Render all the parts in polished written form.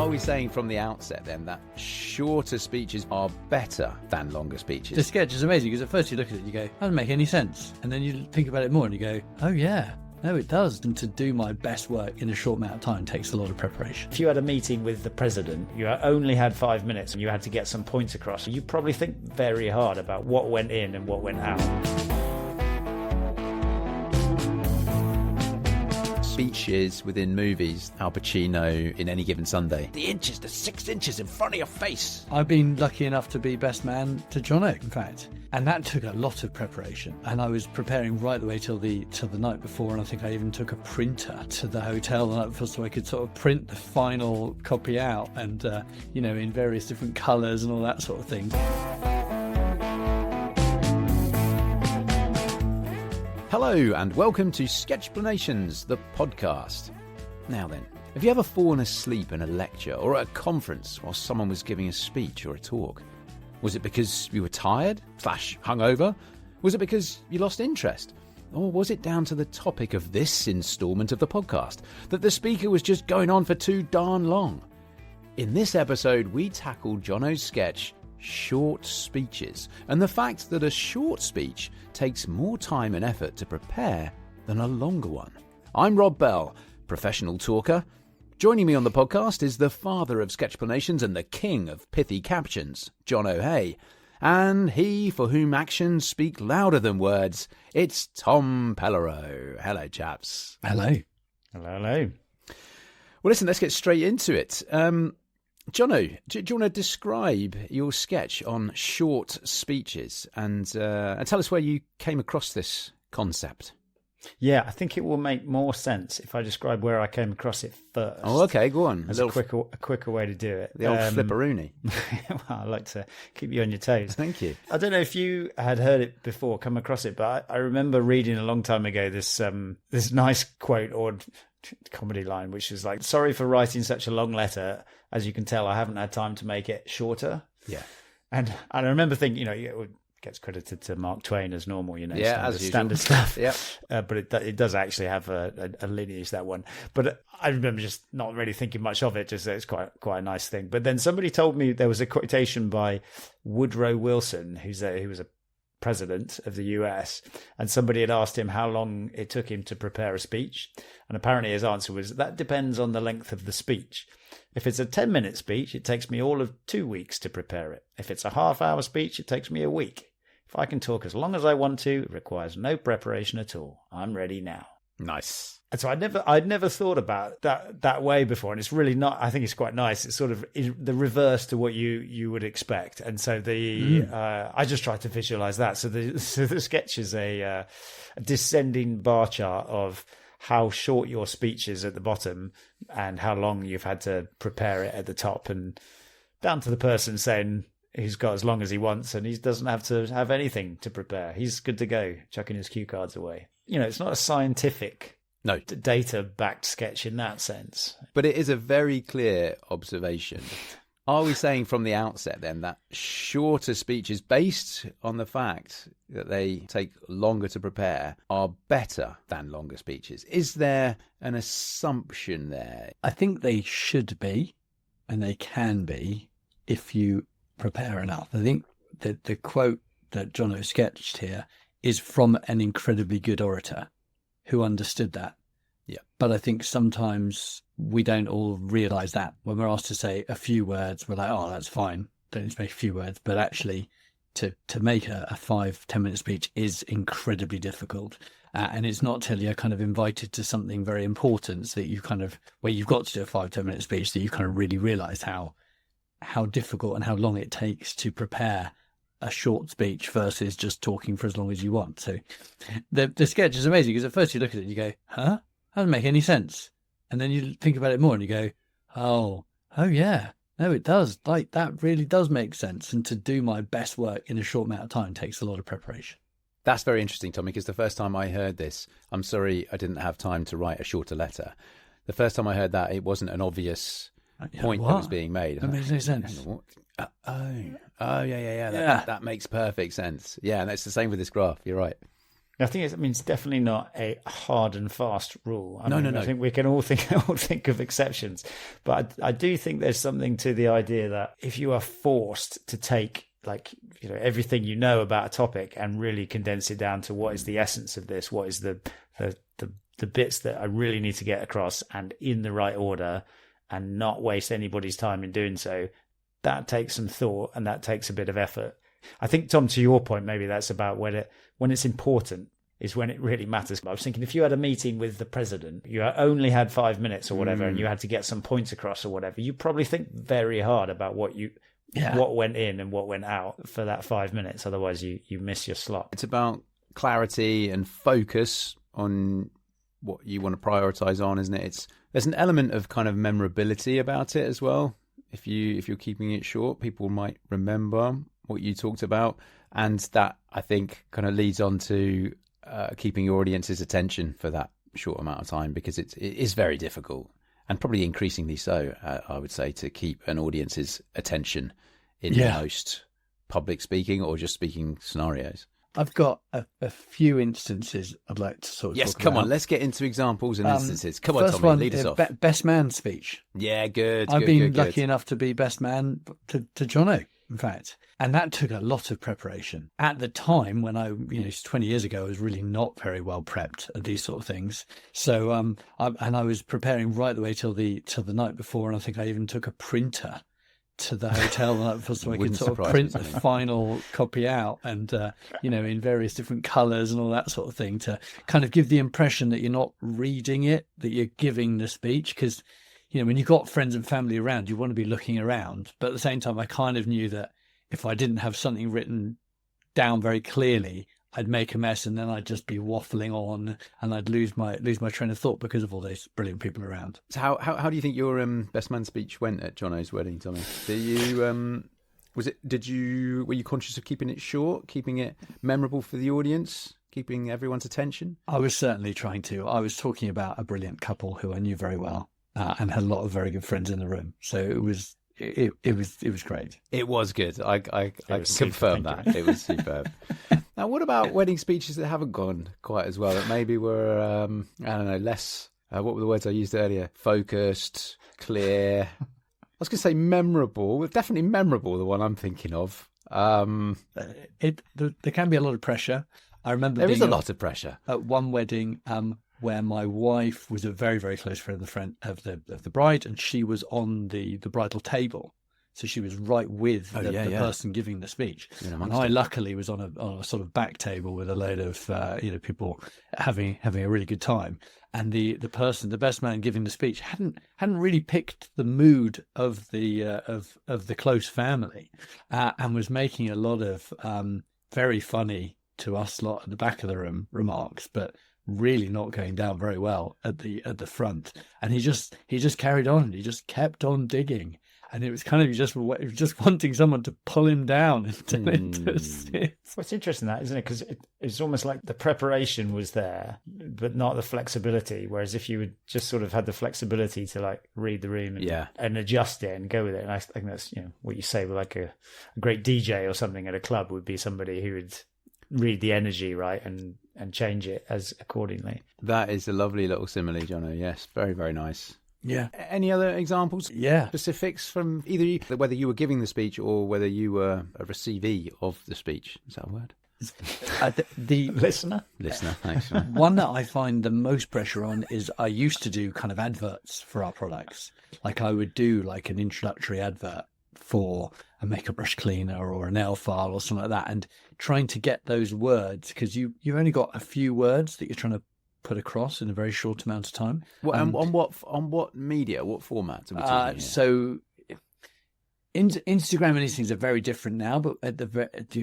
Are we saying from the outset then that shorter speeches are better than longer speeches? The sketch is amazing because at first you look at it and you go, that doesn't make any sense. And then you think about it more and you go, oh yeah, no it does. And to do my best work in a short amount of time takes a lot of preparation. If you had a meeting with the president, you only had 5 minutes and you had to get some points across, you probably think very hard about what went in and what went out. Speeches within movies, Al Pacino in Any Given Sunday. The 6 inches in front of your face. I've been lucky enough to be best man to Jono, in fact. And that took a lot of preparation. And I was preparing right the way till the night before. And I think I even took a printer to the hotel the night before so I could sort of print the final copy out and, in various different colours and all that sort of thing. Hello and welcome to Sketchplanations The Podcast. Now then, have you ever fallen asleep in a lecture or at a conference while someone was giving a speech or a talk? Was it because you were tired / hungover? Was it because you lost interest? Or was it down to the topic of this instalment of the podcast, that the speaker was just going on for too darn long? In this episode, we tackle Jono's sketch, Short Speeches, and the fact that a short speech takes more time and effort to prepare than a longer one. I'm Rob Bell, professional talker. Joining me on the podcast is the father of Sketchplanations and the king of pithy captions, Jono Hey. And he for whom actions speak louder than words, it's Tom Pellereau. Hello, chaps. Hello. Hello. Well, listen, let's get straight into it. Jono, do you want to describe your sketch on short speeches and tell us where you came across this concept? Yeah, I think it will make more sense if I describe where I came across it first. Oh, okay, go on. There's a quicker way to do it. The old flipperoonie. Well, I like to keep you on your toes. Thank you. I don't know if you had heard it before, come across it, but I remember reading a long time ago this nice quote or comedy line, which is like, sorry for writing such a long letter. As you can tell, I haven't had time to make it shorter. Yeah. And I remember thinking, it gets credited to Mark Twain as normal, standard stuff. Yeah. But it does actually have a lineage, that one. But I remember just not really thinking much of it, just that it's quite a nice thing. But then somebody told me there was a quotation by Woodrow Wilson, who was a president of the US, and somebody had asked him how long it took him to prepare a speech, and apparently his answer was, that depends on the length of the speech. If it's a 10-minute speech, it takes me all of 2 weeks to prepare it. If it's a half-hour speech, it takes me a week. If I can talk as long as I want to, it requires no preparation at all. I'm ready now. Nice. And so I'd never thought about that way before, and it's really not. I think it's quite nice. It's sort of the reverse to what you would expect, and so I just tried to visualize that. So the sketch is a descending bar chart of how short your speech is at the bottom and how long you've had to prepare it at the top, and down to the person saying he's got as long as he wants and he doesn't have to have anything to prepare. He's good to go, chucking his cue cards away. It's not a scientific, data-backed sketch in that sense. But it is a very clear observation. Are we saying from the outset then that shorter speeches, based on the fact that they take longer to prepare, are better than longer speeches? Is there an assumption there? I think they should be, and they can be, if you prepare enough. I think that the quote that Jono sketched here is from an incredibly good orator who understood that. Yeah. But I think sometimes we don't all realise that. When we're asked to say a few words, we're like, oh, that's fine. Don't need to make a few words. But actually, to make a 5-10 minute speech is incredibly difficult. And it's not till you're kind of invited to something very important that you where you've got to do a 5-10 minute speech, that you kind of really realise how difficult and how long it takes to prepare a short speech versus just talking for as long as you want. So the sketch is amazing because at first you look at it and you go, huh? That doesn't make any sense. And then you think about it more and you go, oh yeah, no, it does. Like, that really does make sense. And to do my best work in a short amount of time takes a lot of preparation. That's very interesting, Tommy, because the first time I heard this, I'm sorry I didn't have time to write a shorter letter. The first time I heard that, it wasn't an obvious point that was being made. That makes no sense. Yeah. That makes perfect sense. Yeah, and it's the same with this graph. You're right. I think it's definitely not a hard and fast rule. No. I think we can all think of exceptions, but I do think there's something to the idea that if you are forced to take everything you know about a topic and really condense it down to what is the essence of this, what is the bits that I really need to get across and in the right order, and not waste anybody's time in doing so, that takes some thought and that takes a bit of effort. I think, Tom, to your point, maybe that's about when it's important is when it really matters. I was thinking, if you had a meeting with the president, you only had 5 minutes or whatever, and you had to get some points across or whatever, you probably think very hard about what went in and what went out for that 5 minutes. Otherwise, you miss your slot. It's about clarity and focus on what you want to prioritize on, isn't it? There's an element of kind of memorability about it as well. If you're keeping it short, people might remember what you talked about, and that, I think, kind of leads on to keeping your audience's attention for that short amount of time, because it is very difficult, and probably increasingly so, I would say, to keep an audience's attention in most public speaking or just speaking scenarios. I've got a few instances I'd like to sort of Yes, talk come about. on, let's get into examples and instances. Come on, First Tommy, one, lead us off. Best man speech. Yeah, good. I've good, been good, lucky good. enough to be best man to Jono, in fact. And that took a lot of preparation. At the time when 20 years ago, I was really not very well prepped at these sort of things. So, I was preparing right the way till the night before. And I think I even took a printer to the hotel the night before so I could sort of print the final copy out and, in various different colours and all that sort of thing, to kind of give the impression that you're not reading it, that you're giving the speech. Because, when you've got friends and family around, you want to be looking around. But at the same time, I kind of knew that if I didn't have something written down very clearly, I'd make a mess, and then I'd just be waffling on, and I'd lose my train of thought because of all those brilliant people around. So how do you think your best man speech went at Jono's wedding, Tommy? Were you conscious of keeping it short, keeping it memorable for the audience, keeping everyone's attention? I was certainly trying to. I was talking about a brilliant couple who I knew very well, and had a lot of very good friends in the room. So it was great. It was good. I confirm that. It was superb. Now, what about wedding speeches that haven't gone quite as well? That maybe were, less, what were the words I used earlier? Focused, clear. I was going to say memorable. Definitely memorable, the one I'm thinking of. There can be a lot of pressure. I remember there is a lot of pressure. At one wedding, where my wife was a very, very close friend of the bride, and she was on the bridal table. So she was right with the person giving the speech. And I luckily was on a sort of back table with a load of people having a really good time. And the best man giving the speech hadn't really picked the mood of the close family, and was making a lot of very funny to us lot at the back of the room remarks, but really not going down very well at the front. And he just carried on. He just kept on digging. And it was kind of just wanting someone to pull him down into sit. What's interesting, that, isn't it? Because it's almost like the preparation was there, but not the flexibility. Whereas if you would just sort of had the flexibility to read the room and adjust it and go with it. And I think that's what you say with like a great DJ or something at a club would be somebody who would read the energy right and change it as accordingly. That is a lovely little simile, Jono. Yes, very, very nice. Yeah. Any other examples? Yeah. Specifics from either whether you were giving the speech or whether you were a receivee of the speech? Is that a word? The listener. Thanks. One that I find the most pressure on is I used to do kind of adverts for our products. Like I would do like an introductory advert for a makeup brush cleaner or a nail file or something like that, and trying to get those words, because you've only got a few words that you're trying to put across in a very short amount of time. Well, on what media, what format are we talking here? So Instagram and these things are very different now, but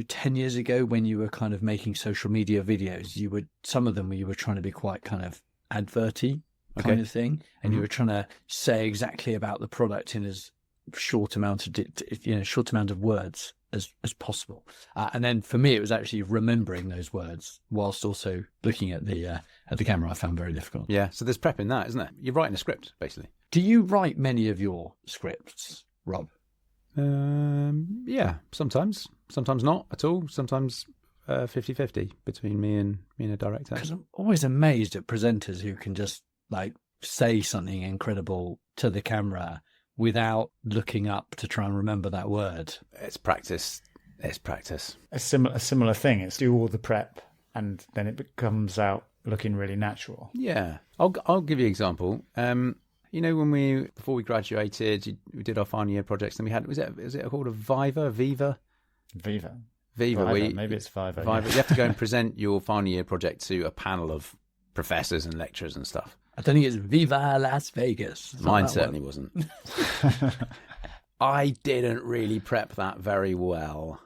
10 years ago when you were kind of making social media videos, some of them you were trying to be quite kind of adverty kind of thing, and you were trying to say exactly about the product in as short amount of words as possible. And then for me, it was actually remembering those words whilst also looking at the camera. I found very difficult. Yeah. So there's prep in that, isn't there? You're writing a script, basically. Do you write many of your scripts, Rob? Yeah. Sometimes not at all. Sometimes 50-50 between me and a director. Because I'm always amazed at presenters who can just like say something incredible to the camera without looking up to try and remember that word. It's practice. It's practice. A similar thing. It's do all the prep and then it comes out looking really natural. Yeah. I'll give you an example. You know, before we graduated, we did our final year projects, and we had, was it called a Viva? Viva. Viva. Maybe it's Viva. Viva. Yeah. You have to go and present your final year project to a panel of professors and lecturers and stuff. I don't think it's Viva Las Vegas. Mine certainly wasn't. I didn't really prep that very well.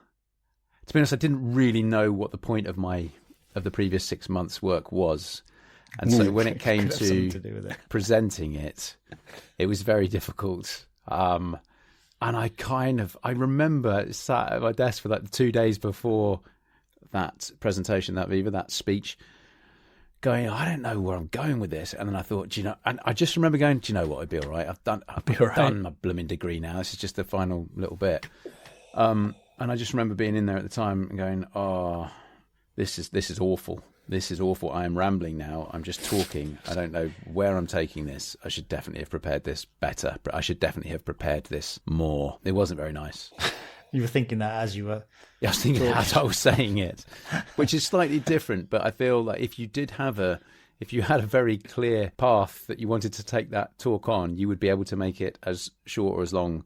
To be honest, I didn't really know what the point of the previous 6 months' work was. And so when it came to presenting it, it was very difficult. And I remember sat at my desk for like the 2 days before that presentation, that speech, going, I don't know where I'm going with this. And then I thought, and I just remember going, do you know what? I'd be all right. I've done my blooming degree now. This is just the final little bit. And I just remember being in there at the time and going, oh, this is awful. This is awful. I am rambling now. I'm just talking. I don't know where I'm taking this. I should definitely have prepared this better. But I should definitely have prepared this more. It wasn't very nice. You were thinking that as you were... Yeah, I was thinking that as I was saying it, which is slightly different. But I feel like if you had a very clear path that you wanted to take that talk on, you would be able to make it as short or as long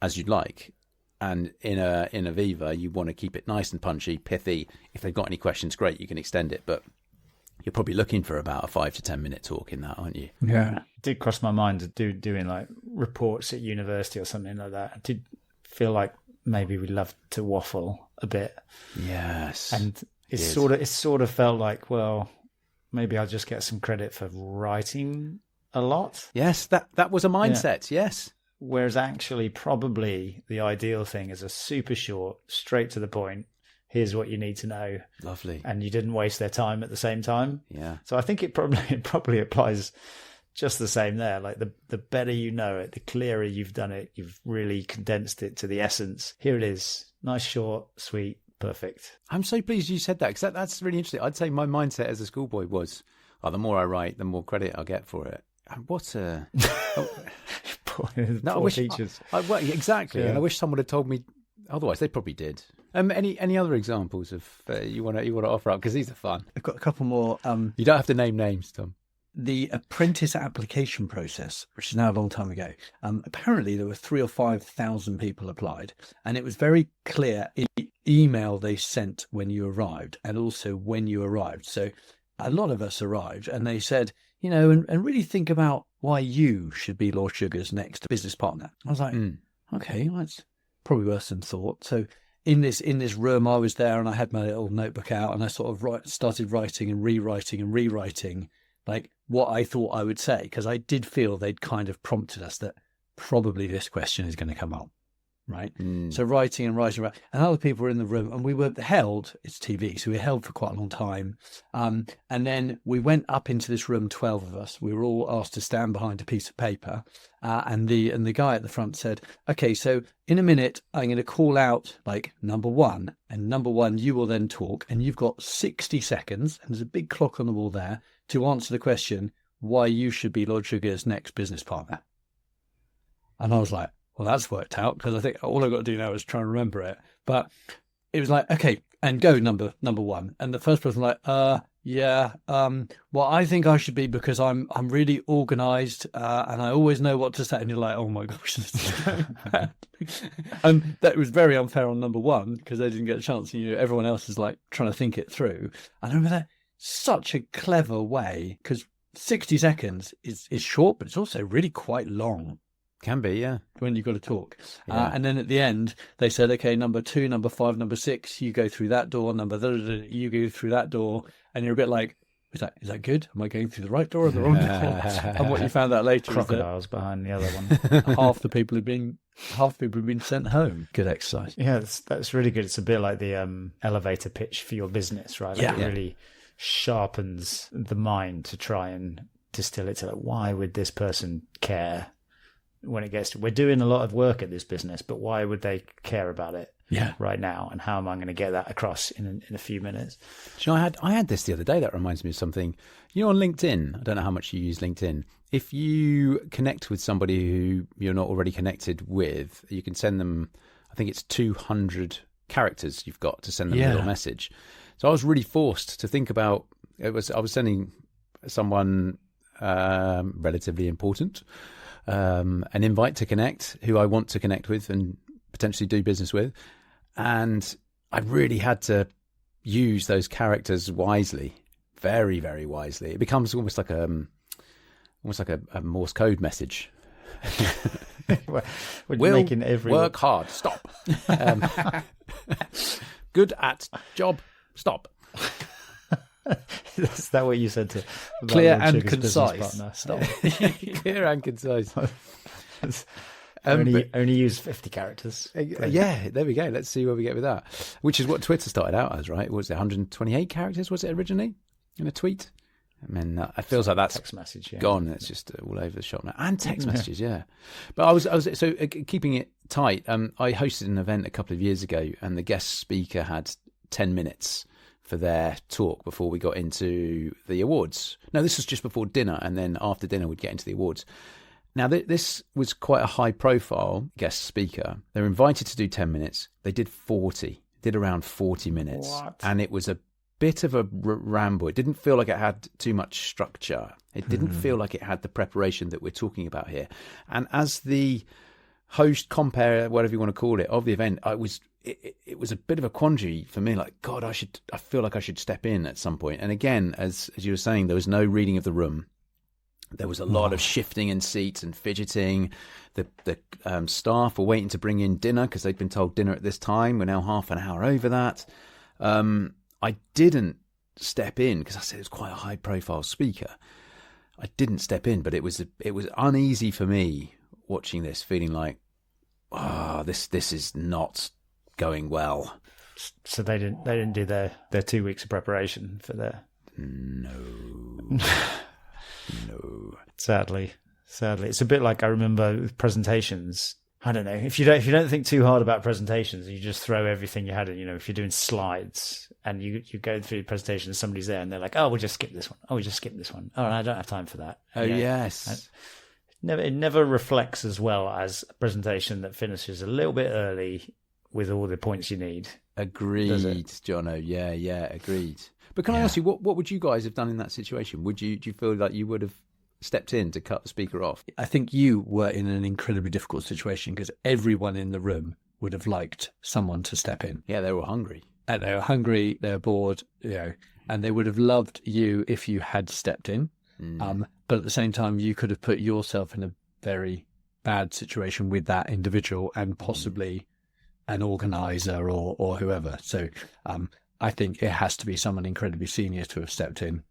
as you'd like. And in a Viva, you want to keep it nice and punchy, pithy. If they've got any questions, great, you can extend it. But you're probably looking for about a 5 to 10 minute talk in that, aren't you? Yeah. It did cross my mind to doing like reports at university or something like that. I did feel like maybe we loved to waffle a bit. Yes. And it sort of felt like, well, maybe I'll just get some credit for writing a lot. Yes, that was a mindset, yes. Whereas actually probably the ideal thing is a super short, straight to the point, here's what you need to know. Lovely. And you didn't waste their time at the same time. Yeah. So I think it probably applies just the same there. Like the better you know it, the clearer you've done it, you've really condensed it to the essence. Here it is. Nice, short, sweet, perfect. I'm so pleased you said that, because that's really interesting. I'd say my mindset as a schoolboy was, the more I write, the more credit I'll get for it. What a... Poor teachers. Exactly. Yeah. And I wish someone had told me otherwise. They probably did. Any other examples of you want to offer up? Because these are fun. I've got a couple more. You don't have to name names, Tom. The Apprentice application process, which is now a long time ago. Apparently, there were 3,000 or 5,000 people applied, and it was very clear in the email they sent when you arrived, and also when you arrived. So, a lot of us arrived, and they said, and really think about why you should be Lord Sugar's next business partner. I was like, okay, well, that's probably worse than thought. So in this room, I was there and I had my little notebook out and I sort of started writing and rewriting like what I thought I would say, because I did feel they'd kind of prompted us that probably this question is going to come up. Right. So writing, and other people were in the room, and we were held, it's TV, so we were held for quite a long time. And then we went up into this room, 12 of us. We were all asked to stand behind a piece of paper. And the guy at the front said, okay, so in a minute, I'm going to call out like number one, and number one, you will then talk, and you've got 60 seconds, and there's a big clock on the wall there, to answer the question, why you should be Lord Sugar's next business partner. And I was like, well, that's worked out, because I think all I've got to do now is try and remember it. But it was like, okay, and go number one. And the first person was like, well, I think I should be, because I'm really organised and I always know what to say. And you're like, oh my gosh, this is so bad. And that was very unfair on number one, because they didn't get a chance. Everyone else is like trying to think it through. And I remember that such a clever way, because 60 seconds is short, but it's also really quite long. Can be, yeah. When you've got to talk. Yeah. And then at the end, they said, okay, number 2, number 5, number 6, you go through that door, you go through that door. And you're a bit like, is that good? Am I going through the right door or the wrong door? And what you found out later crocodiles is that behind the other one. half the people had been sent home. Good exercise. Yeah, that's really good. It's a bit like the elevator pitch for your business, right? Like it really sharpens the mind to try and distill it to like, why would this person care? When it gets to, we're doing a lot of work at this business, but why would they care about it? right now, and how am I going to get that across in a few minutes? Do you know, I had this the other day that reminds me of something. You know, on LinkedIn, I don't know how much you use LinkedIn. If you connect with somebody who you're not already connected with, you can send them, I think it's 200 characters you've got to send them a little message. So I was really forced to think about, I was sending someone relatively important an invite to connect, who I want to connect with and potentially do business with. And I really had to use those characters wisely, very, very wisely. It becomes almost like a Morse code message. Work hard. Stop. Good at job. Stop. Is that what you said to clear and concise? Stop. Clear and concise. Only use 50 characters. Yeah, there we go. Let's see where we get with that. Which is what Twitter started out as, right? Was it 128 characters? Was it originally in a tweet? I mean, it feels like that's text message gone. It's just all over the shop now, and text messages, But I was so keeping it tight. I hosted an event a couple of years ago, and the guest speaker had 10 minutes for their talk before we got into the awards. No, this was just before dinner, and then after dinner we'd get into the awards. Now, this was quite a high-profile guest speaker. They were invited to do 10 minutes. They did around 40 minutes. What? And it was a bit of a ramble. It didn't feel like it had too much structure. It didn't feel like it had the preparation that we're talking about here. And as the host, compere, whatever you want to call it, of the event, it was a bit of a quandary for me. Like, God, I feel like I should step in at some point. And again, as you were saying, there was no reading of the room. There was a lot of shifting in seats and fidgeting. The staff were waiting to bring in dinner because they'd been told dinner at this time. We're now half an hour over that. I didn't step in because I said it was quite a high-profile speaker. I didn't step in, but it was uneasy for me watching this, feeling like, this is not going well. So they didn't do their 2 weeks of preparation for their... No. No. Sadly, it's a bit like I remember with presentations. I don't know, if you don't think too hard about presentations, you just throw everything you had in. You know, if you're doing slides and you go through the presentation and somebody's there and they're like, "Oh, we'll just skip this one. Oh, we just skip this one. Oh, I don't have time for that." Oh, yes. It never reflects as well as a presentation that finishes a little bit early with all the points you need. Agreed, Jono. Yeah, agreed. But can I ask you, what would you guys have done in that situation? Do you feel like you would have stepped in to cut the speaker off? I think you were in an incredibly difficult situation because everyone in the room would have liked someone to step in. Yeah, they were hungry. And they were hungry, they were bored, and they would have loved you if you had stepped in. But at the same time, you could have put yourself in a very bad situation with that individual and possibly an organizer or whoever. So I think it has to be someone incredibly senior to have stepped in,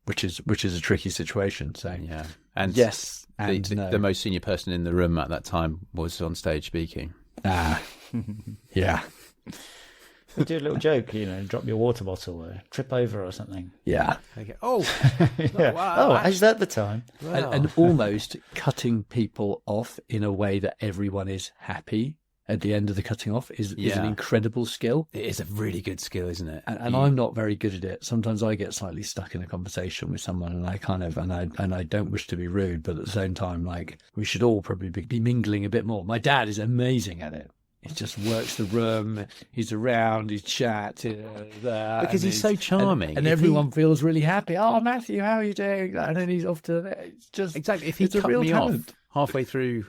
which is a tricky situation. So yeah, and yes, and no. The most senior person in the room at that time was on stage speaking. Yeah. We do a little joke, drop your water bottle or trip over or something. Yeah. Okay. Oh, yeah. Wow. Oh, is that the time? Wow. And almost cutting people off in a way that everyone is happy at the end of the cutting off is an incredible skill. It is a really good skill, isn't it? And I'm not very good at it. Sometimes I get slightly stuck in a conversation with someone and I don't wish to be rude, but at the same time, like, we should all probably be mingling a bit more. My dad is amazing at it. He just works the room. He's around. He chats there because he's so charming, and everyone feels really happy. Oh, Matthew, how are you doing? And then he's off to it's just exactly. If he cut me off halfway through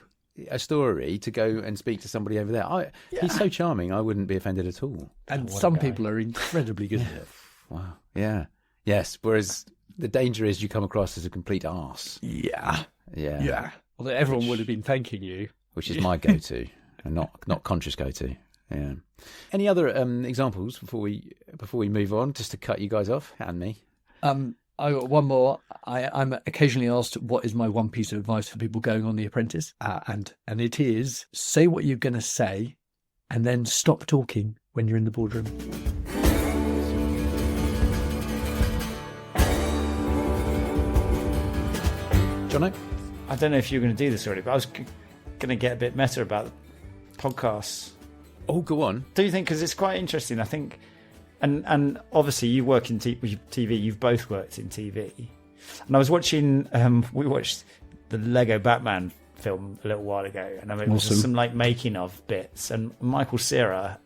a story to go and speak to somebody over there, he's so charming. I wouldn't be offended at all. And some people are incredibly good at it. Wow. Yeah. Yes. Whereas the danger is you come across as a complete arse. Yeah. Yeah. Well, everyone would have been thanking you, which is my go-to. And not conscious go-to. Yeah. Any other examples before we move on, just to cut you guys off and me? I got one more. I'm occasionally asked what is my one piece of advice for people going on The Apprentice, and it is say what you're going to say, and then stop talking when you're in the boardroom. Jono, I don't know if you're going to do this already, but I was going to get a bit meta about podcasts Oh, go on. Do you think? Because it's quite interesting. I think, and obviously you work in TV. You've both worked in TV. And I was watching. We watched the Lego Batman film a little while ago, and it was just some like making of bits. And Michael Cera,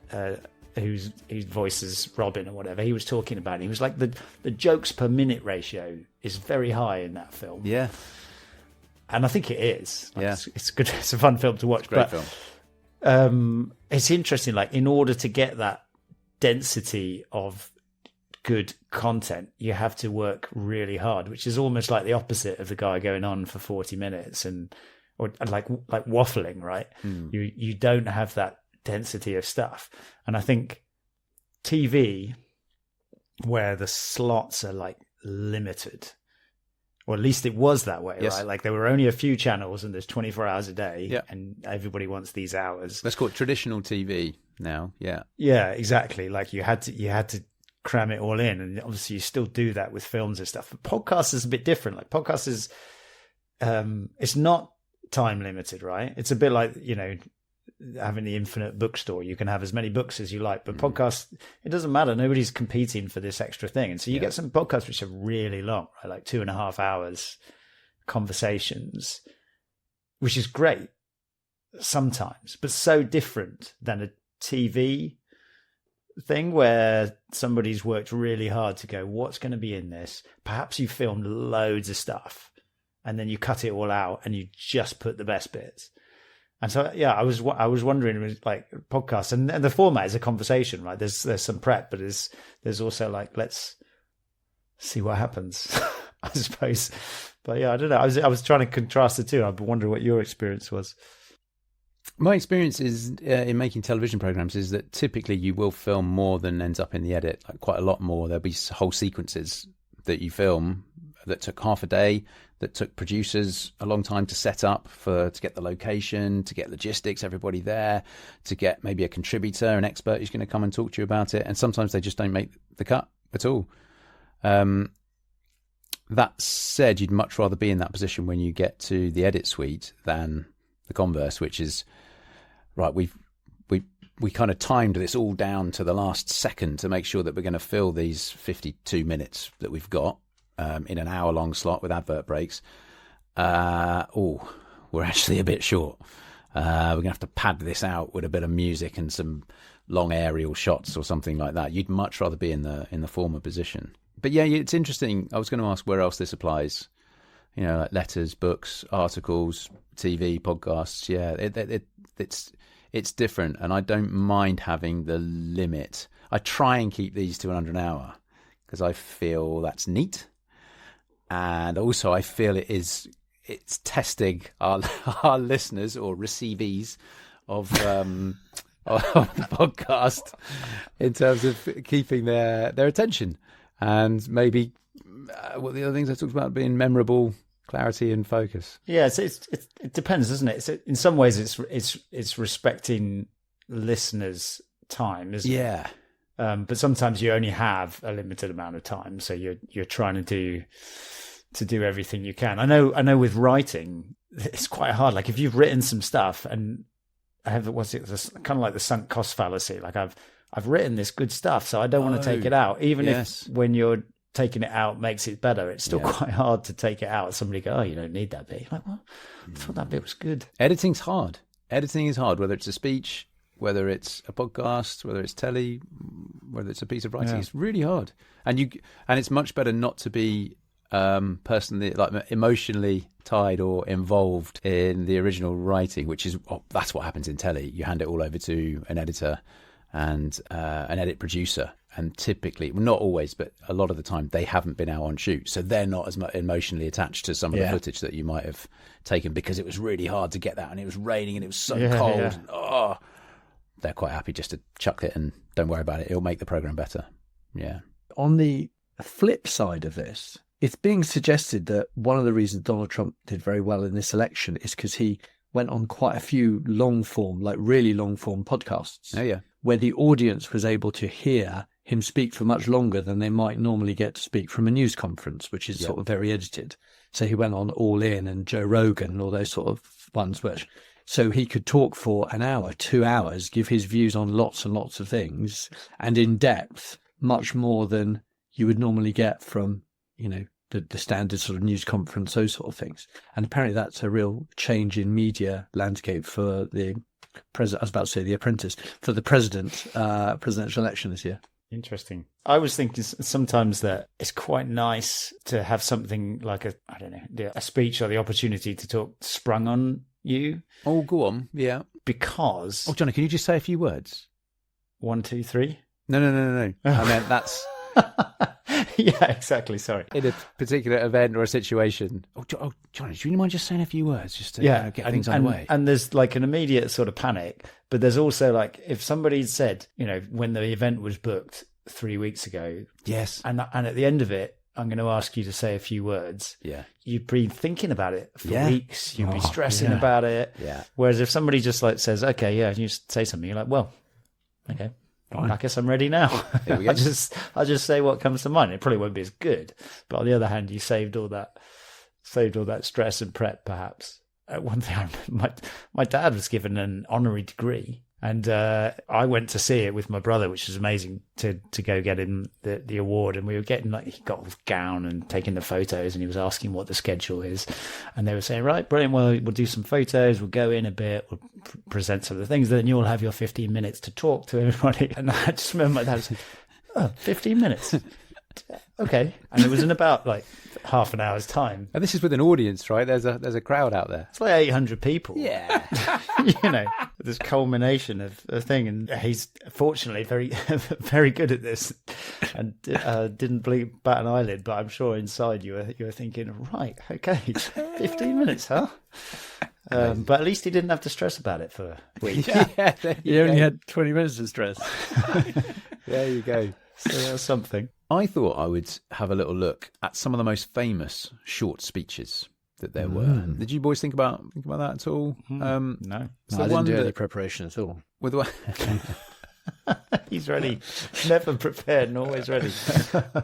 whose voices Robin or whatever, he was talking about it. He was like the jokes per minute ratio is very high in that film. Yeah. And I think it is. Like, yeah. It's good. It's a fun film to watch. Great film. It's interesting. Like, in order to get that density of good content, you have to work really hard, which is almost like the opposite of the guy going on for 40 minutes or like waffling, right? You don't have that density of stuff. And I think TV, where the slots are like limited, or at least it was that way, yes. right? Like there were only a few channels and there's 24 hours a day, yeah. and everybody wants these hours. Let's call it traditional TV now. Yeah. Yeah, exactly. Like you had to cram it all in, and obviously you still do that with films and stuff. But podcasts is a bit different. Like podcasts is, it's not time limited, right? It's a bit like, having the infinite bookstore. You can have as many books as you like, but podcasts, it doesn't matter. Nobody's competing for this extra thing. And so you get some podcasts which are really long, right? Like 2.5 hours conversations, which is great sometimes, but so different than a TV thing where somebody's worked really hard to go, what's going to be in this? Perhaps you filmed loads of stuff and then you cut it all out and you just put the best bits. And so, yeah, I was wondering, like, podcasts, and the format is a conversation, right? There's some prep, but there's also like, let's see what happens, I suppose. But yeah, I don't know. I was trying to contrast the two. I wonder what your experience was. My experience is in making television programs is that typically you will film more than ends up in the edit, like quite a lot more. There'll be whole sequences that you film that took half a day, that took producers a long time to set up to get the location, to get logistics, everybody there, to get maybe a contributor, an expert who's going to come and talk to you about it. And sometimes they just don't make the cut at all. That said, you'd much rather be in that position when you get to the edit suite than the converse, which is, right, we kind of timed this all down to the last second to make sure that we're going to fill these 52 minutes that we've got in an hour-long slot with advert breaks. We're actually a bit short. We're going to have to pad this out with a bit of music and some long aerial shots or something like that. You'd much rather be in the former position. But yeah, it's interesting. I was going to ask where else this applies. Like letters, books, articles, TV, podcasts. Yeah, it's different, and I don't mind having the limit. I try and keep these to under an hour because I feel that's neat. And also, I feel it's testing our listeners or receivees of the podcast in terms of keeping their attention, and maybe what the other things I talked about being memorable, clarity, and focus. Yeah, it depends, doesn't it? In some ways, it's respecting listeners' time, isn't it? But sometimes you only have a limited amount of time, so you're trying to do everything you can. I know with writing, it's quite hard. Like if you've written some stuff, and I have kind of like the sunk cost fallacy. Like I've written this good stuff, so I don't want to take it out, even if when you're taking it out makes it better. It's still quite hard to take it out. Somebody go, oh, you don't need that bit. You're like, well, I thought that bit was good. Editing's hard. Editing is hard, whether it's a speech, whether it's a podcast, whether it's telly, whether it's a piece of writing. It's really hard. And it's much better not to be personally, like emotionally tied or involved in the original writing, which is that's what happens in telly. You hand it all over to an editor and an edit producer, and typically, well, not always, but a lot of the time, they haven't been out on shoot, so they're not as much emotionally attached to some of the footage that you might have taken because it was really hard to get that, and it was raining and it was so cold. And, they're quite happy just to chuck it and don't worry about it. It'll make the program better. Yeah. On the flip side of this, it's being suggested that one of the reasons Donald Trump did very well in this election is because he went on quite a few long form, like really long form podcasts. Oh, yeah. Where the audience was able to hear him speak for much longer than they might normally get to speak from a news conference, which is sort of very edited. So he went on All In and Joe Rogan and all those sort of ones, which So he could talk for an hour, 2 hours, give his views on lots and lots of things, and in depth, much more than you would normally get from, the standard sort of news conference, those sort of things. And apparently that's a real change in media landscape for the president. I was about to say the Apprentice, for the presidential election this year. Interesting. I was thinking sometimes that it's quite nice to have something like a speech or the opportunity to talk sprung on you. Oh, go on. Yeah. Because... Oh, Johnny, can you just say a few words? 1, 2, 3? No. I meant that's... Yeah, exactly. Sorry. In a particular event or a situation. Oh, Johnny, do you mind just saying a few words just to get things underway? And there's like an immediate sort of panic, but there's also like if somebody said, when the event was booked 3 weeks ago, yes, and at the end of it, I'm going to ask you to say a few words. Yeah, you'd be thinking about it for weeks. You'd be stressing yeah. about it. Yeah. Whereas if somebody just like says, "Okay, yeah," and you just say something, you're like, "Well, okay." Fine. I guess I'm ready now. There we go. I'll just say what comes to mind. It probably won't be as good, but on the other hand, you saved all that stress and prep. Perhaps one thing, my dad was given an honorary degree, and I went to see it with my brother, which was amazing to go get him the award. And we were getting he got his gown and taking the photos, and he was asking what the schedule is, and they were saying, right, brilliant. Well, we'll do some photos. We'll go in a bit. We'll present some of the things. Then you'll have your 15 minutes to talk to everybody. And I just remember my dad was like, 15 minutes. Okay. And it was in about like half an hour's time. And this is with an audience, right? There's a crowd out there. It's like 800 people. Yeah. This culmination of a thing. And he's fortunately very, very good at this and didn't bat an eyelid. But I'm sure inside you were thinking, right, okay, 15 minutes, huh? But at least he didn't have to stress about it for a week. Yeah, you only had 20 minutes of stress. There you go. So that's something. I thought I would have a little look at some of the most famous short speeches that there were. Did you boys think about that at all? No. I didn't do any preparation at all. With the He's ready. Never prepared and always ready.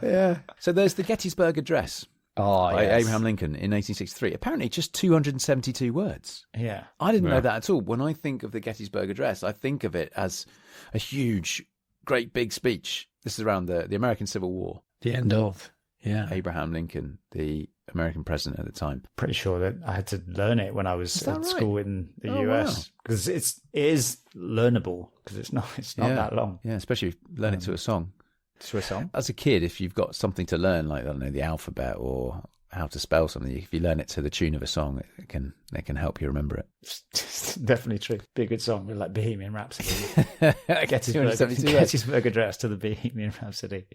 Yeah. So there's the Gettysburg Address by yes. Abraham Lincoln in 1863. Apparently just 272 words. Yeah. I didn't know that at all. When I think of the Gettysburg Address, I think of it as a huge, great big speech. This is around the American Civil War. The end of, Abraham Lincoln, the American president at the time. Pretty sure that I had to learn it when I was at school in the US because it is learnable because it's not that long. Yeah, especially if you learn it to a song. To a song? As a kid, if you've got something to learn, like, I don't know, the alphabet or how to spell something, if you learn it to the tune of a song, it can help you remember it. It's definitely true. Be a good song, like Bohemian Rhapsody. Gettysburg Address to the Bohemian Rhapsody.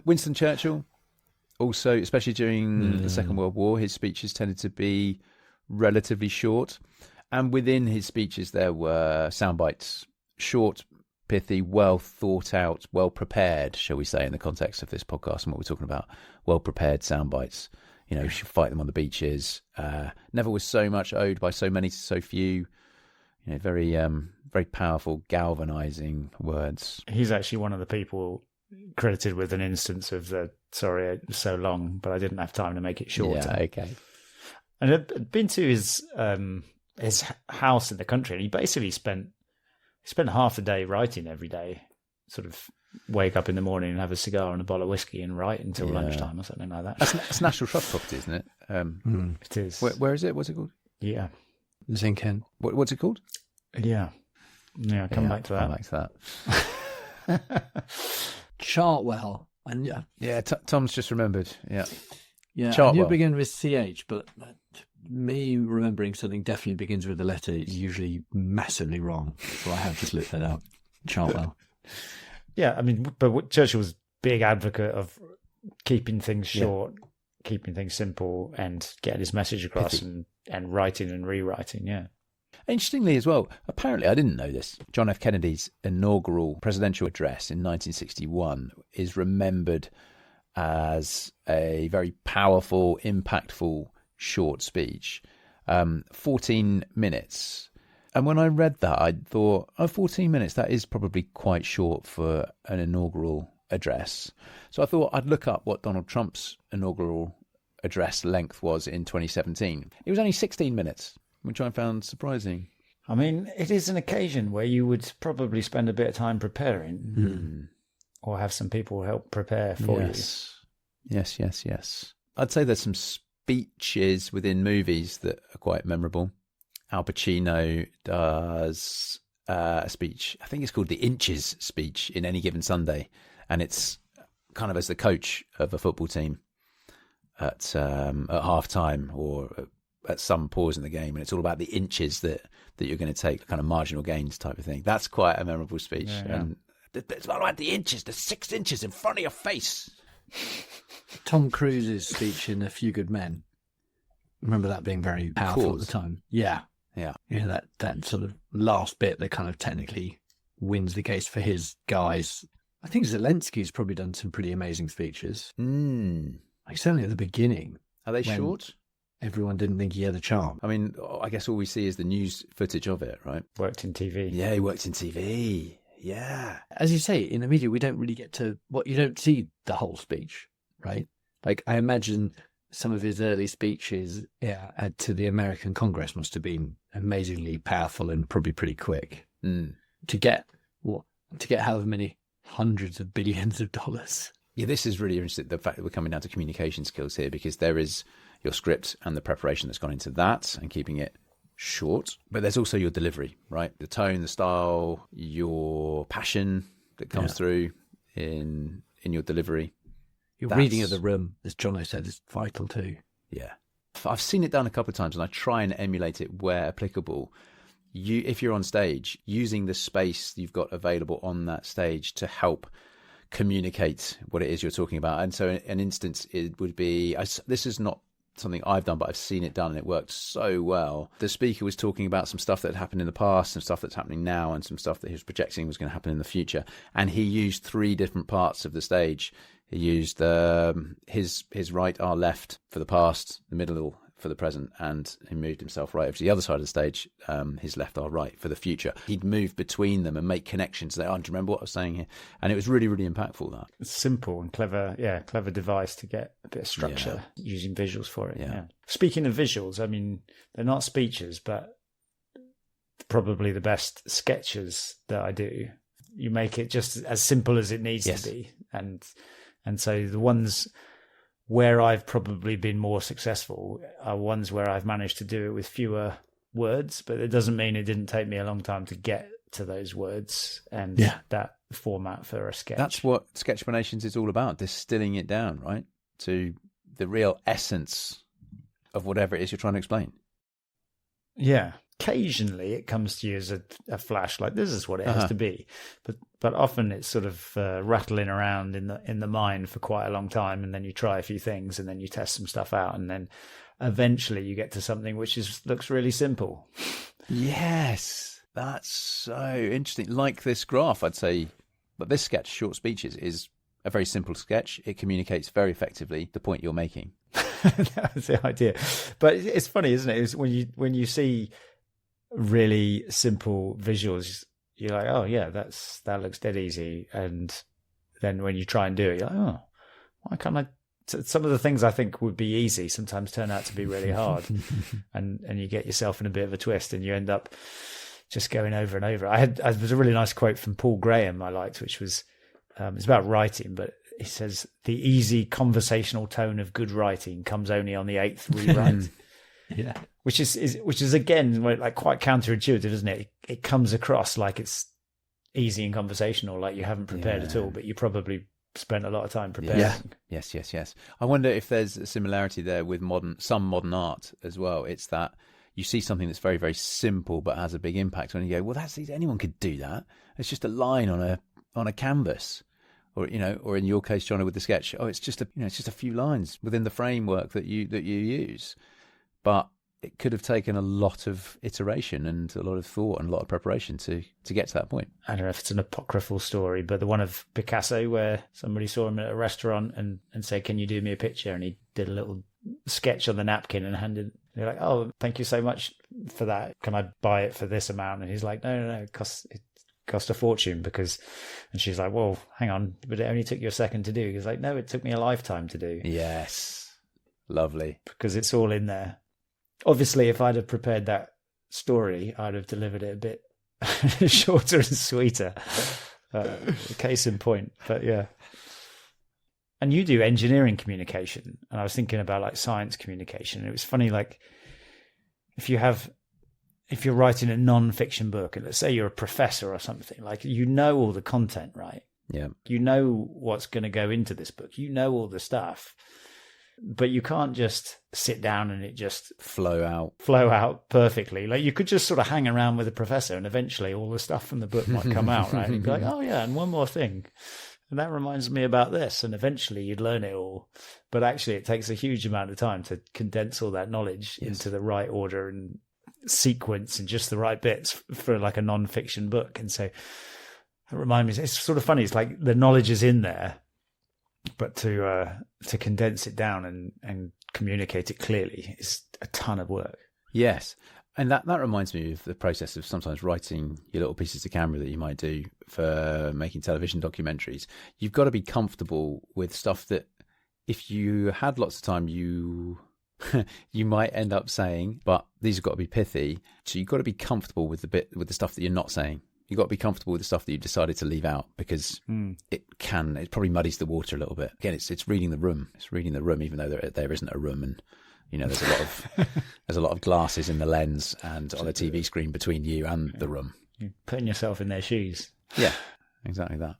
Winston Churchill, also, especially during the Second World War, his speeches tended to be relatively short. And within his speeches, there were sound bites, short, pithy, well thought out, well prepared, shall we say, in the context of this podcast and what we're talking about. Well prepared sound bites. You should fight them on the beaches. Never was so much owed by so many to so few. Very, very powerful, galvanizing words. He's actually one of the people credited with an instance of sorry, it was so long, but I didn't have time to make it shorter. Yeah, okay. And I'd been to his house in the country, and he basically spent half the day writing every day, sort of wake up in the morning and have a cigar and a bottle of whiskey and write until lunchtime or something like that. That's National Trust property, isn't it? It is. Where is it? What's it called? Yeah. It's in Kent. What's it called? Yeah. Yeah, come back to that. Come back to that. Chartwell. And Tom's just remembered. Yeah. I knew it began with CH, but me remembering something definitely begins with a letter is usually massively wrong. So I have just looked that up. Chartwell. Yeah, I mean, but Churchill was a big advocate of keeping things short, keeping things simple, and getting his message across and writing and rewriting, Interestingly as well, apparently, I didn't know this, John F. Kennedy's inaugural presidential address in 1961 is remembered as a very powerful, impactful, short speech, 14 minutes. And when I read that, I thought, 14 minutes, that is probably quite short for an inaugural address. So I thought I'd look up what Donald Trump's inaugural address length was in 2017. It was only 16 minutes, which I found surprising. I mean, it is an occasion where you would probably spend a bit of time preparing or have some people help prepare for you. Yes. I'd say there's some speeches within movies that are quite memorable. Al Pacino does a speech, I think it's called the Inches speech in Any Given Sunday. And it's kind of as the coach of a football team at half time or at some pause in the game. And it's all about the inches that you're going to take, kind of marginal gains type of thing. That's quite a memorable speech. Yeah. And it's all about the inches, the 6 inches in front of your face. Tom Cruise's speech in A Few Good Men. Remember that being very powerful at the time. Yeah. That sort of last bit that kind of technically wins the case for his guys. I think Zelensky's probably done some pretty amazing speeches. Like certainly at the beginning. Are they short? Everyone didn't think he had a charm. I mean, I guess all we see is the news footage of it, right? Worked in TV. Yeah, he worked in TV. Yeah. As you say, in the media, we don't really get to you don't see the whole speech, right? Like, I imagine some of his early speeches to the American Congress must have been amazingly powerful and probably pretty quick. To get however many hundreds of billions of dollars. Yeah, this is really interesting, the fact that we're coming down to communication skills here, because there is your script and the preparation that's gone into that and keeping it short, but there's also your delivery, right? The tone, the style, your passion that comes through in your delivery. Your reading of the room, as Jono said, is vital too. Yeah. I've seen it done a couple of times and I try and emulate it where applicable. If you're on stage, using the space you've got available on that stage to help communicate what it is you're talking about. And so an instance, it would be, this is not something I've done, but I've seen it done and it worked so well. The speaker was talking about some stuff that had happened in the past, some stuff that's happening now, and some stuff that he was projecting was going to happen in the future. And he used 3 different parts of the stage. He used his right, our left for the past, the middle for the present, and he moved himself right over to the other side of the stage, his left, our right for the future. He'd move between them and make connections. Do you remember what I was saying here? And it was really, really impactful, that. It's simple and clever device to get a bit of structure using visuals for it. Yeah. Speaking of visuals, I mean, they're not speeches, but probably the best sketches that I do. You make it just as simple as it needs to be. And so the ones where I've probably been more successful are ones where I've managed to do it with fewer words, but it doesn't mean it didn't take me a long time to get to those words and that format for a sketch. That's what Sketchplanations is all about, distilling it down, right, to the real essence of whatever it is you're trying to explain. Yeah. Occasionally it comes to you as a flash, like this is what it has to be, but often it's sort of rattling around in the mind for quite a long time, and then you try a few things and then you test some stuff out, and then eventually you get to something which looks really simple. Yes, that's so interesting. Like this graph, I'd say, but this sketch, Short Speeches, is a very simple sketch. It communicates very effectively the point you're making. That's the idea. But it's funny, isn't it? It's when you see really simple visuals, you're like, oh yeah, that looks dead easy. And then when you try and do it, you're like, oh, why can't I? Some of the things I think would be easy sometimes turn out to be really hard, and you get yourself in a bit of a twist, and you end up just going over and over. There was a really nice quote from Paul Graham I liked, which was it's about writing, but he says the easy conversational tone of good writing comes only on the 8th rewrite. Yeah. Which is again like quite counterintuitive, isn't it? It comes across like it's easy and conversational, like you haven't prepared at all, but you probably spent a lot of time preparing. Yeah. Yes. I wonder if there's a similarity there with some modern art as well. It's that you see something that's very, very simple but has a big impact, and you go, well, anyone could do that. It's just a line on a canvas. Or or in your case, Jono, with the sketch, it's just a few lines within the framework that you use. But it could have taken a lot of iteration and a lot of thought and a lot of preparation to get to that point. I don't know if it's an apocryphal story, but the one of Picasso where somebody saw him at a restaurant and said, "Can you do me a picture?" And he did a little sketch on the napkin and handed. They're like, "Oh, thank you so much for that. Can I buy it for this amount?" And he's like, "No, it cost a fortune because," and she's like, "Well, hang on, but it only took you a second to do." He's like, "No, it took me a lifetime to do." Yes, lovely, because it's all in there. Obviously, if I'd have prepared that story, I'd have delivered it a bit shorter and sweeter. Case in point. But yeah. And you do engineering communication, and I was thinking about like science communication. It was funny, like if you're writing a non-fiction book, and let's say you're a professor or something, like you know all the content, right? Yeah. You know what's going to go into this book. You know all the stuff, but you can't just sit down and it just flow out perfectly. Like you could just sort of hang around with a professor, and eventually all the stuff from the book might come out, right? And you'd be like, oh yeah, and one more thing. And that reminds me about this. And eventually you'd learn it all. But actually it takes a huge amount of time to condense all that knowledge into the right order and sequence and just the right bits for like a non-fiction book. And so it reminds me, it's sort of funny. It's like the knowledge is in there, but to condense it down and communicate it clearly is a ton of work. Yes. And that reminds me of the process of sometimes writing your little pieces to camera that you might do for making television documentaries. You've got to be comfortable with stuff that if you had lots of time, you might end up saying, but these have got to be pithy. So you've got to be comfortable with the stuff that you're not saying. You've got to be comfortable with the stuff that you've decided to leave out, because it probably muddies the water a little bit. Again, it's reading the room. It's reading the room, even though there isn't a room, and you know, there's a lot of glasses in the lens and on a TV screen between you and the room. You're putting yourself in their shoes. Yeah, exactly that.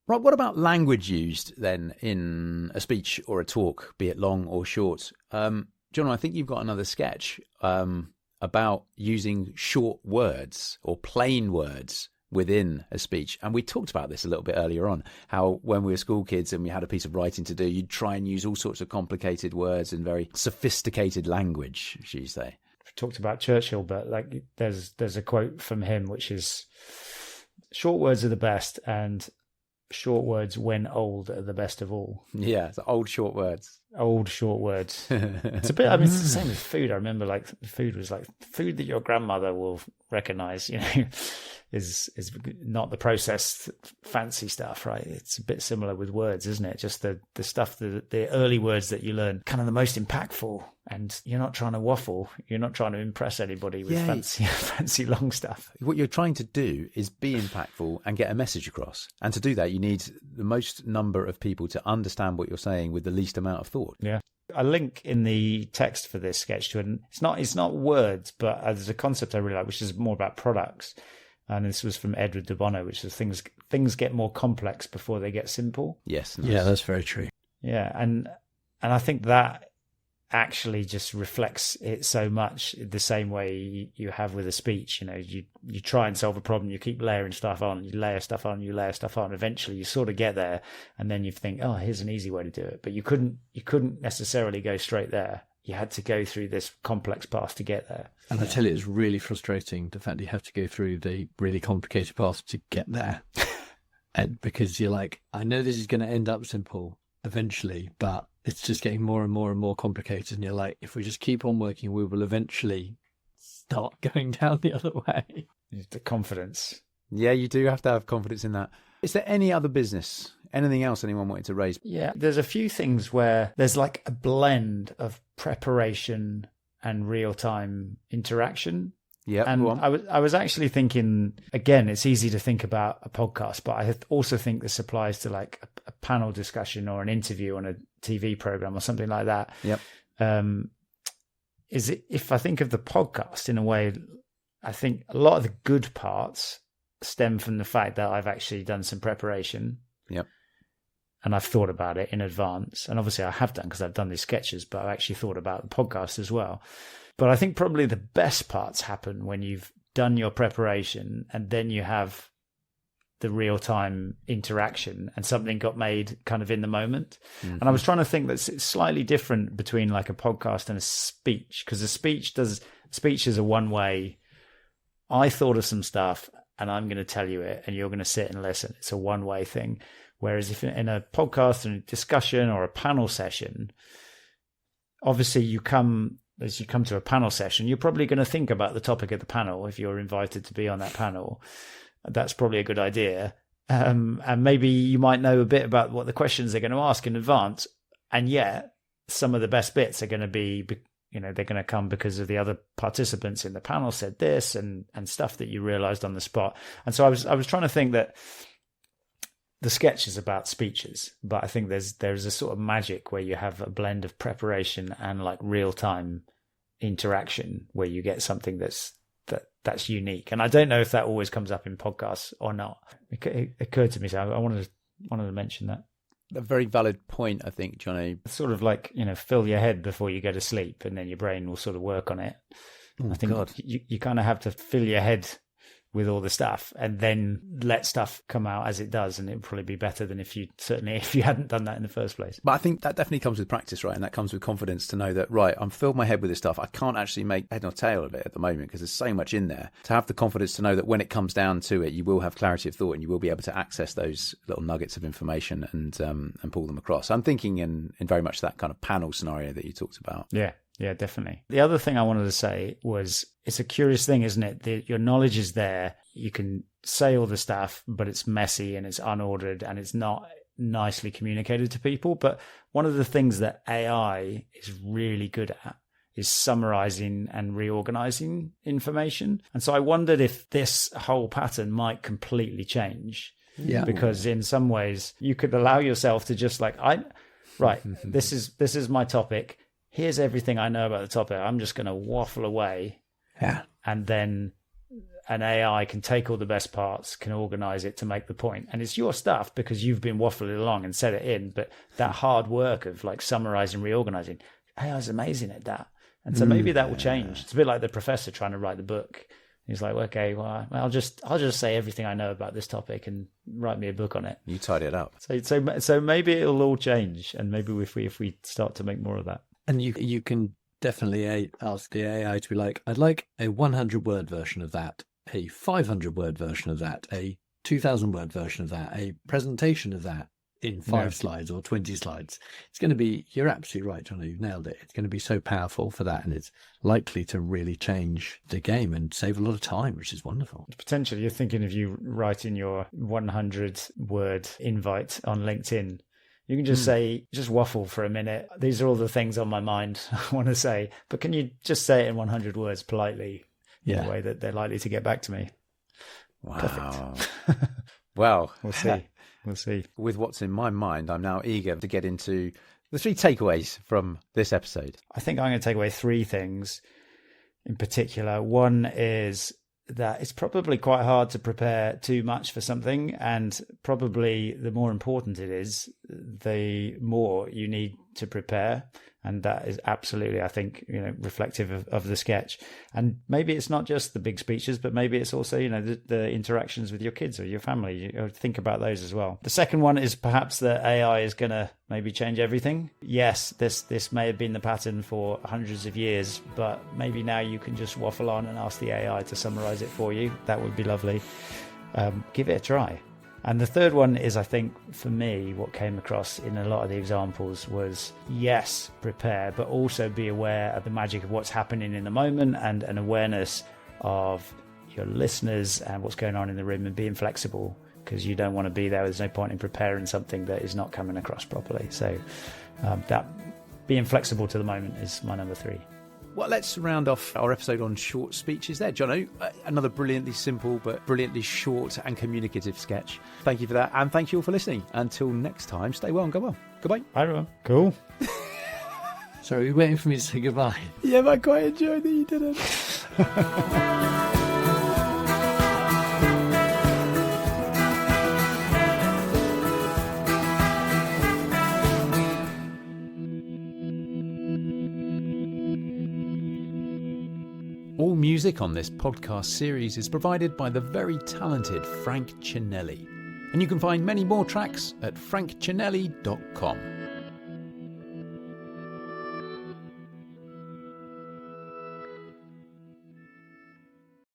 Right, what about language used then in a speech or a talk, be it long or short? Jono, I think you've got another sketch about using short words or plain words within a speech. And we talked about this a little bit earlier on, how when we were school kids and we had a piece of writing to do, you'd try and use all sorts of complicated words and very sophisticated language, should you say. We talked about Churchill, but like there's a quote from him, which is, short words are the best, and short words when old are the best of all. Yeah, it's old short words. Old short words. It's a bit, I mean, it's the same with food. I remember like food was like food that your grandmother will recognize, you know, is not the processed fancy stuff, right? It's a bit similar with words, isn't it? Just the stuff, the early words that you learn, kind of the most impactful, and you're not trying to waffle. You're not trying to impress anybody with fancy long stuff. What you're trying to do is be impactful and get a message across. And to do that, you need the most number of people to understand what you're saying with the least amount of thought. Yeah. I link in the text for this sketch to it. It's not words, but there's a concept I really like, which is more about products. And this was from Edward de Bono, which is things get more complex before they get simple. Yes. Nice. Yeah, that's very true. Yeah, and I think that actually just reflects it so much the same way you have with a speech. You know, you try and solve a problem, you keep layering stuff on, you layer stuff on. Eventually you sort of get there, and then you think, oh, here's an easy way to do it. But you couldn't necessarily go straight there. You had to go through this complex path to get there. And I tell you, it's really frustrating, the fact that you have to go through the really complicated path to get there. And because you're like, I know this is going to end up simple eventually, but it's just getting more and more and more complicated. And you're like, if we just keep on working, we will eventually start going down the other way. The confidence. Yeah, you do have to have confidence in that. Is there any other business? Anything else anyone wanted to raise? Yeah, there's a few things where there's like a blend of preparation and real-time interaction. Yeah, and I was actually thinking, again, it's easy to think about a podcast, but I also think this applies to like a panel discussion or an interview on a TV program or something like that. Yep. If I think of the podcast in a way, I think a lot of the good parts stem from the fact that I've actually done some preparation. Yep. And I've thought about it in advance. And obviously I have done, because I've done these sketches, but I've actually thought about the podcast as well. But I think probably the best parts happen when you've done your preparation and then you have the real-time interaction and something got made kind of in the moment. Mm-hmm. And I was trying to think that it's slightly different between like a podcast and a speech, because a speech is a one-way, I thought of some stuff and I'm going to tell you it and you're going to sit and listen. It's a one-way thing. Whereas if in a podcast and a discussion or a panel session, obviously as you come to a panel session, you're probably going to think about the topic of the panel. If you're invited to be on that panel, that's probably a good idea. And maybe you might know a bit about what the questions they're going to ask in advance. And yet some of the best bits are going to be they're going to come because of the other participants in the panel said this and stuff that you realized on the spot. And so I was trying to think that the sketch is about speeches, but I think there's a sort of magic where you have a blend of preparation and like real time interaction where you get something that's unique. And I don't know if that always comes up in podcasts or not. It occurred to me, so I wanted to mention that. A very valid point, I think, Jono. It's sort of like, fill your head before you go to sleep, and then your brain will sort of work on it. Oh, I think you kind of have to fill your head with all the stuff and then let stuff come out as it does, and it'll probably be better than if you hadn't done that in the first place. But I think that definitely comes with practice, right? And that comes with confidence to know that, right, I'm filled my head with this stuff. I can't actually make head or tail of it at the moment because there's so much in there. To have the confidence to know that when it comes down to it, you will have clarity of thought and you will be able to access those little nuggets of information and pull them across. I'm thinking in very much that kind of panel scenario that you talked about. Yeah, definitely. The other thing I wanted to say was, it's a curious thing, isn't it? Your knowledge is there. You can say all the stuff, but it's messy and it's unordered and it's not nicely communicated to people. But one of the things that AI is really good at is summarizing and reorganizing information. And so I wondered if this whole pattern might completely change. Yeah. Because in some ways you could allow yourself to just like, this is my topic. Here's everything I know about the topic. I'm just going to waffle away. Yeah. And then an AI can take all the best parts, can organize it to make the point. And it's your stuff because you've been waffling along and set it in. But that hard work of like summarizing, reorganizing, AI is amazing at that. And so maybe that will change. It's a bit like the professor trying to write the book. He's like, okay, well, I'll just say everything I know about this topic and write me a book on it. You tidy it up. So maybe it'll all change. And maybe if we start to make more of that. And you can definitely ask the AI to be like, I'd like a 100-word version of that, a 500-word version of that, a 2,000-word version of that, a presentation of that in 5 slides or 20 slides. It's going to be, you're absolutely right, Jono, you've nailed it. It's going to be so powerful for that, and it's likely to really change the game and save a lot of time, which is wonderful. Potentially, you're thinking of you writing your 100-word invite on LinkedIn. You can just say, just waffle for a minute. These are all the things on my mind I want to say. But can you just say it in 100 words politely in a way that they're likely to get back to me? Wow. Perfect. Well, We'll see. We'll see. With what's in my mind, I'm now eager to get into the 3 takeaways from this episode. I think I'm going to take away 3 things in particular. One is that it's probably quite hard to prepare too much for something, and probably the more important it is, the more you need to prepare. And that is absolutely, I think, reflective of the sketch. And maybe it's not just the big speeches, but maybe it's also, the interactions with your kids or your family. You think about those as well. The second one is perhaps that AI is going to maybe change everything. Yes, this may have been the pattern for hundreds of years, but maybe now you can just waffle on and ask the AI to summarize it for you. That would be lovely. Give it a try. And the third one is, I think, for me, what came across in a lot of the examples was, yes, prepare, but also be aware of the magic of what's happening in the moment and an awareness of your listeners and what's going on in the room, and being flexible, because you don't want to be there. There's no point in preparing something that is not coming across properly. So that being flexible to the moment is my number 3. Well, let's round off our episode on short speeches there. Jono, another brilliantly simple but brilliantly short and communicative sketch. Thank you for that, and thank you all for listening. Until next time, stay well and go well. Goodbye. Bye, everyone. Cool. Sorry, are you waiting for me to say goodbye? Yeah, but I quite enjoyed that you didn't. All music on this podcast series is provided by the very talented Frank Cinelli, and you can find many more tracks at frankcinelli.com.